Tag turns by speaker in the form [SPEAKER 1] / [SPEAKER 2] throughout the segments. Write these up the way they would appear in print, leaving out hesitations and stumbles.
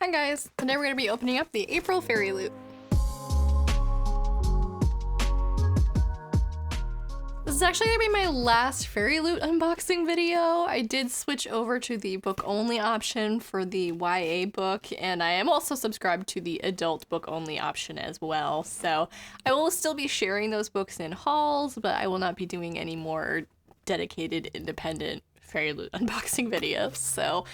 [SPEAKER 1] Hi guys, today we're going to be opening up the April Fairyloot. This is actually going to be my last Fairyloot unboxing video. I did switch over to the book-only option for the YA book, and I am also subscribed to the adult book-only option as well. So I will still be sharing those books in hauls, but I will not be doing any more dedicated independent Fairyloot unboxing videos. So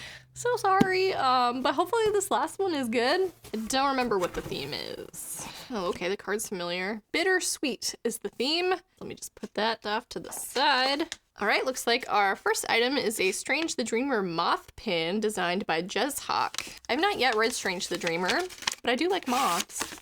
[SPEAKER 1] sorry, but hopefully this last one is good. I don't remember what the theme is. Oh, okay, the card's familiar. Bittersweet is the theme. Let me just put that off to the side. All right, looks like our first item is a Strange the Dreamer moth pin designed by Jez Hawk. I've not yet read Strange the Dreamer, but I do like moths.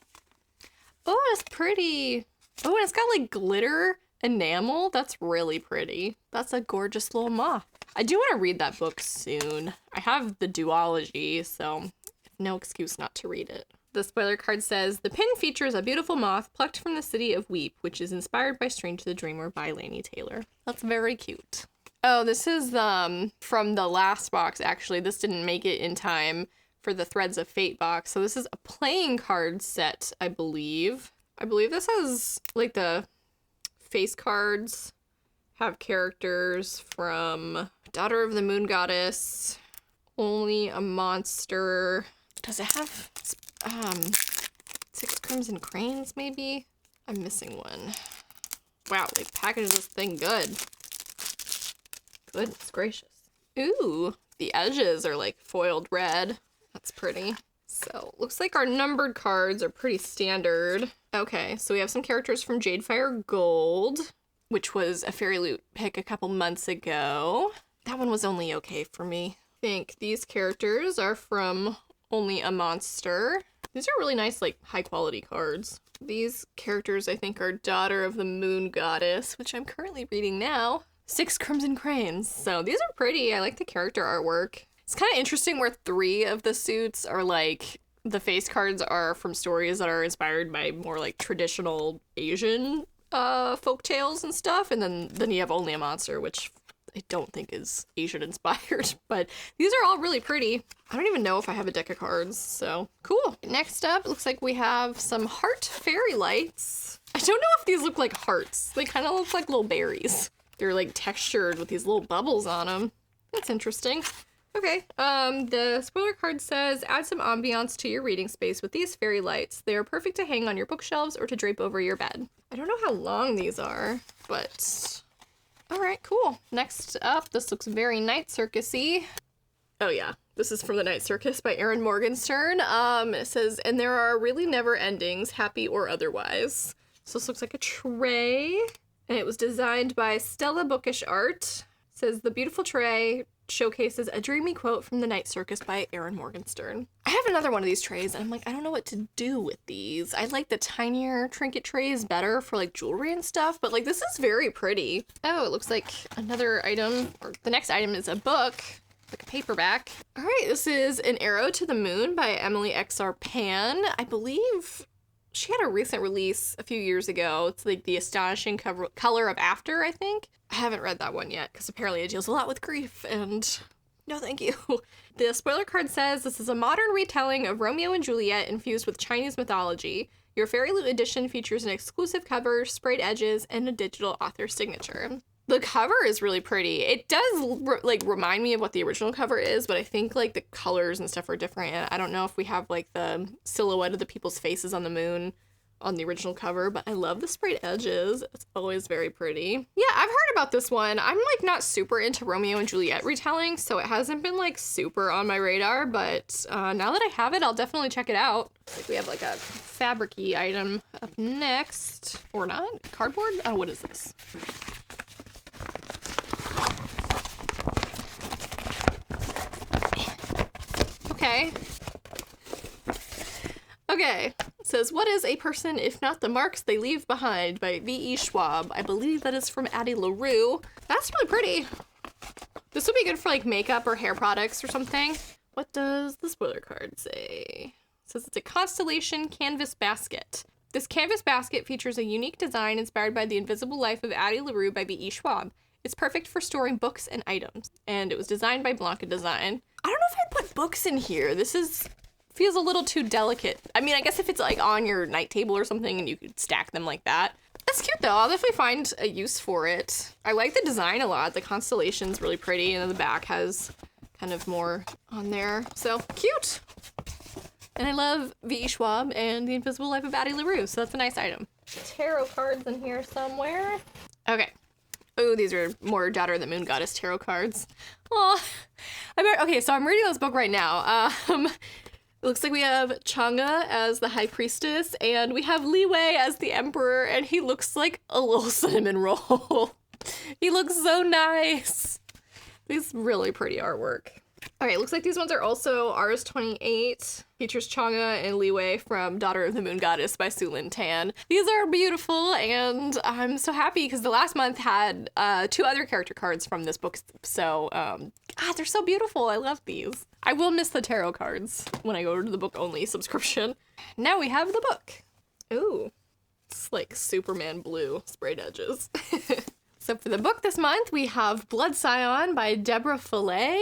[SPEAKER 1] Oh, it's pretty. Oh, and it's got like glitter enamel. That's really pretty. That's a gorgeous little moth. I do want to read that book soon. I have the duology, so no excuse not to read it. The spoiler card says, the pin features a beautiful moth plucked from the city of Weep, which is inspired by Strange the Dreamer by Laini Taylor. That's very cute. Oh, this is from the last box, actually. This didn't make it in time for the Threads of Fate box. So this is a playing card set, I believe. I believe this has, like, the face cards have characters from Daughter of the Moon Goddess, Only a Monster. Does it have 6 Crimson Cranes, maybe? I'm missing one. Wow, they packaged this thing good. Goodness gracious. Ooh, the edges are like foiled red. That's pretty. So, looks like our numbered cards are pretty standard. Okay, so we have some characters from Jadefire Gold, which was a Fairyloot pick a couple months ago. That one was only okay for me. I think these characters are from Only a Monster. These are really nice, like, high-quality cards. These characters, I think, are Daughter of the Moon Goddess, which I'm currently reading now. 6 Crimson Cranes. So these are pretty. I like the character artwork. It's kind of interesting where 3 of the suits are, like, the face cards are from stories that are inspired by more, like, traditional Asian folk tales and stuff, and then you have Only a Monster, which I don't think is Asian inspired, but these are all really pretty. I don't even know if I have a deck of cards, so cool. Next up, it looks like we have some heart fairy lights. I don't know if these look like hearts. They kind of look like little berries. They're like textured with these little bubbles on them. That's interesting. Okay, the spoiler card says, add some ambiance to your reading space with these fairy lights. They are perfect to hang on your bookshelves or to drape over your bed. I don't know how long these are, but all right, cool. Next up, this looks very Night Circus-y. Oh yeah, this is from the Night Circus by Erin Morgenstern. It says, and there are really never endings, happy or otherwise. So this looks like a tray, and it was designed by Stella Bookish Art. It says, the beautiful tray showcases a dreamy quote from the Night Circus by Erin Morgenstern. I have another one of these trays, and I'm like, I don't know what to do with these. I like the tinier trinket trays better for like jewelry and stuff, but like this is very pretty. Oh, it looks like another item, or the next item is a book, like a paperback. All right, this is An Arrow to the Moon by Emily X.R. Pan. I believe she had a recent release a few years ago. It's like The Astonishing Color of After, I think. I haven't read that one yet, because apparently it deals a lot with grief, and no thank you. The spoiler card says, this is a modern retelling of Romeo and Juliet infused with Chinese mythology. Your Fairyloot edition features an exclusive cover, sprayed edges, and a digital author signature. The cover is really pretty. It does like remind me of what the original cover is, but I think like the colors and stuff are different, and I don't know if we have like the silhouette of the people's faces on the moon on the original cover, but I love the sprayed edges. It's always very pretty. Yeah, I've heard about this one. I'm like not super into Romeo and Juliet retelling, so it hasn't been like super on my radar, but now that I have it, I'll definitely check it out. Like we have like a fabric-y item up next, or not? Cardboard? Oh, what is this? Okay. Okay, it says, what is a person if not the marks they leave behind by V.E. Schwab. I believe that is from Addie LaRue. That's really pretty. This would be good for like makeup or hair products or something. What does the spoiler card say? It says it's a Constellation canvas basket. This canvas basket features a unique design inspired by the invisible life of Addie LaRue by V.E. Schwab. It's perfect for storing books and items, and it was designed by Blanca Design. I don't know if I'd put books in here. This is feels a little too delicate. I mean, I guess if it's like on your night table or something and you could stack them like that. That's cute though. I'll definitely find a use for it. I like the design a lot. The constellation's really pretty, and then the back has kind of more on there. So cute. And I love V.E. Schwab and The Invisible Life of Addie LaRue, so that's a nice item. Tarot cards in here somewhere. Okay. Oh, these are more Daughter of the Moon Goddess tarot cards. Aw. Okay, so I'm reading this book right now. It looks like we have Chang'e as the High Priestess, and we have Li Wei as the Emperor, and he looks like a little cinnamon roll. He looks so nice. These really pretty artwork. Okay, looks like these ones are also Rs28. Features Chang'e and Li Wei from Daughter of the Moon Goddess by Su Lin Tan. These are beautiful, and I'm so happy because the last month had 2 other character cards from this book. So, they're so beautiful. I love these. I will miss the tarot cards when I go to the book only subscription. Now we have the book. Ooh, it's like Superman blue sprayed edges. So for the book this month, we have Blood Scion by Deborah Fillet.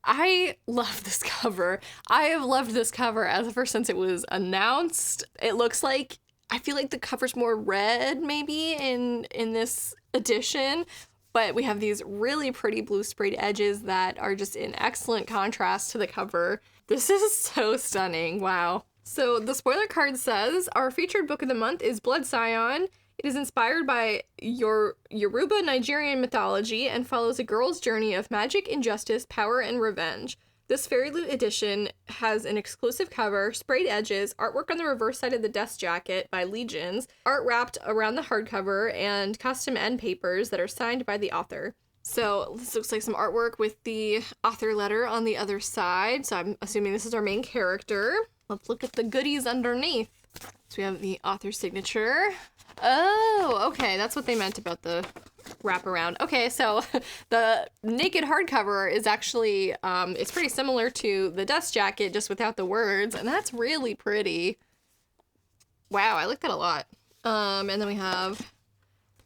[SPEAKER 1] I love this cover. I have loved this cover ever since it was announced. It looks like, I feel like the cover's more red maybe in this edition, but we have these really pretty blue sprayed edges that are just in excellent contrast to the cover. This is so stunning. Wow. So the spoiler card says, our featured book of the month is Blood Scion. It is inspired by Yoruba Nigerian mythology and follows a girl's journey of magic, injustice, power, and revenge. This Fairyloot edition has an exclusive cover, sprayed edges, artwork on the reverse side of the dust jacket by Legions, art wrapped around the hardcover, and custom end papers that are signed by the author. So this looks like some artwork with the author letter on the other side. So I'm assuming this is our main character. Let's look at the goodies underneath. So we have the author signature. Oh, okay, that's what they meant about the wraparound. Okay, so the naked hardcover is actually, it's pretty similar to the dust jacket, just without the words, and that's really pretty. Wow, I like that a lot. And then we have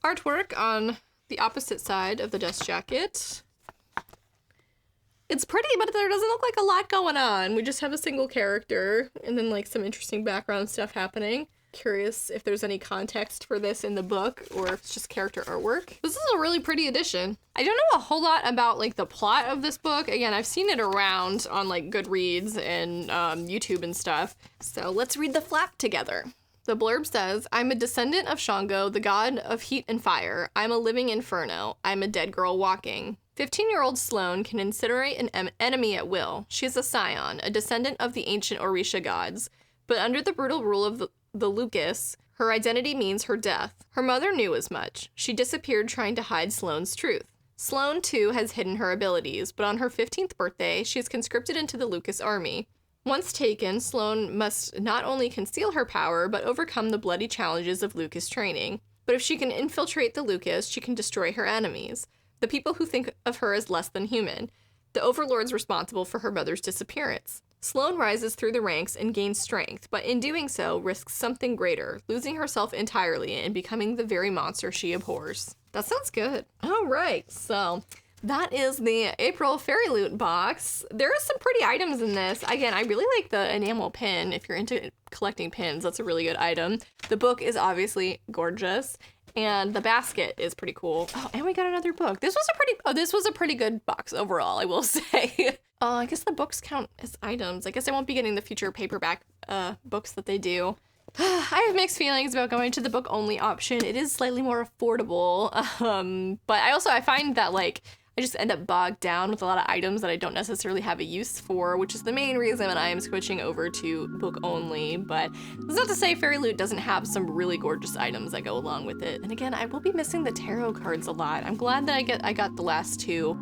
[SPEAKER 1] artwork on the opposite side of the dust jacket. It's pretty, but there doesn't look like a lot going on. We just have a single character, and then like some interesting background stuff happening. Curious if there's any context for this in the book or if it's just character artwork. This is a really pretty edition. I don't know a whole lot about like the plot of this book. Again, I've seen it around on like Goodreads and YouTube and stuff. So let's read the flap together. The blurb says, I'm a descendant of Shango, the god of heat and fire. I'm a living inferno. I'm a dead girl walking. 15-year-old Sloane can incinerate an enemy at will. She is a scion, a descendant of the ancient Orisha gods. But under the brutal rule of the Lucas, her identity means her death. Her mother knew as much. She disappeared trying to hide Sloane's truth. Sloane, too, has hidden her abilities, but on her 15th birthday, she is conscripted into the Lucas army. Once taken, Sloane must not only conceal her power, but overcome the bloody challenges of Lucas training. But if she can infiltrate the Lucas, she can destroy her enemies, the people who think of her as less than human, the overlords responsible for her mother's disappearance. Sloane rises through the ranks and gains strength, but in doing so, risks something greater, losing herself entirely and becoming the very monster she abhors. That sounds good. All right, so that is the April Fairyloot box. There are some pretty items in this. Again, I really like the enamel pin. If you're into collecting pins, that's a really good item. The book is obviously gorgeous, and the basket is pretty cool. Oh, and we got another book. This was a pretty good box overall, I will say. I guess the books count as items. I guess I won't be getting the future paperback books that they do. I have mixed feelings about going to the book only option. It is slightly more affordable, but I find that like I just end up bogged down with a lot of items that I don't necessarily have a use for, which is the main reason that I am switching over to book only. But that's not to say Fairyloot doesn't have some really gorgeous items that go along with it. And again, I will be missing the tarot cards a lot. I'm glad that I got the last 2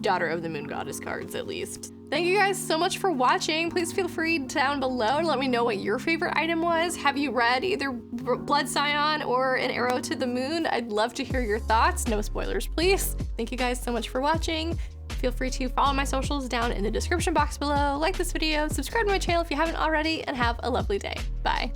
[SPEAKER 1] Daughter of the Moon Goddess cards at least. Thank you guys so much for watching. Please feel free down below to let me know what your favorite item was. Have you read either Blood Scion or An Arrow to the Moon? I'd love to hear your thoughts. No spoilers, please. Thank you guys so much for watching. Feel free to follow my socials down in the description box below, like this video, subscribe to my channel if you haven't already, and have a lovely day. Bye.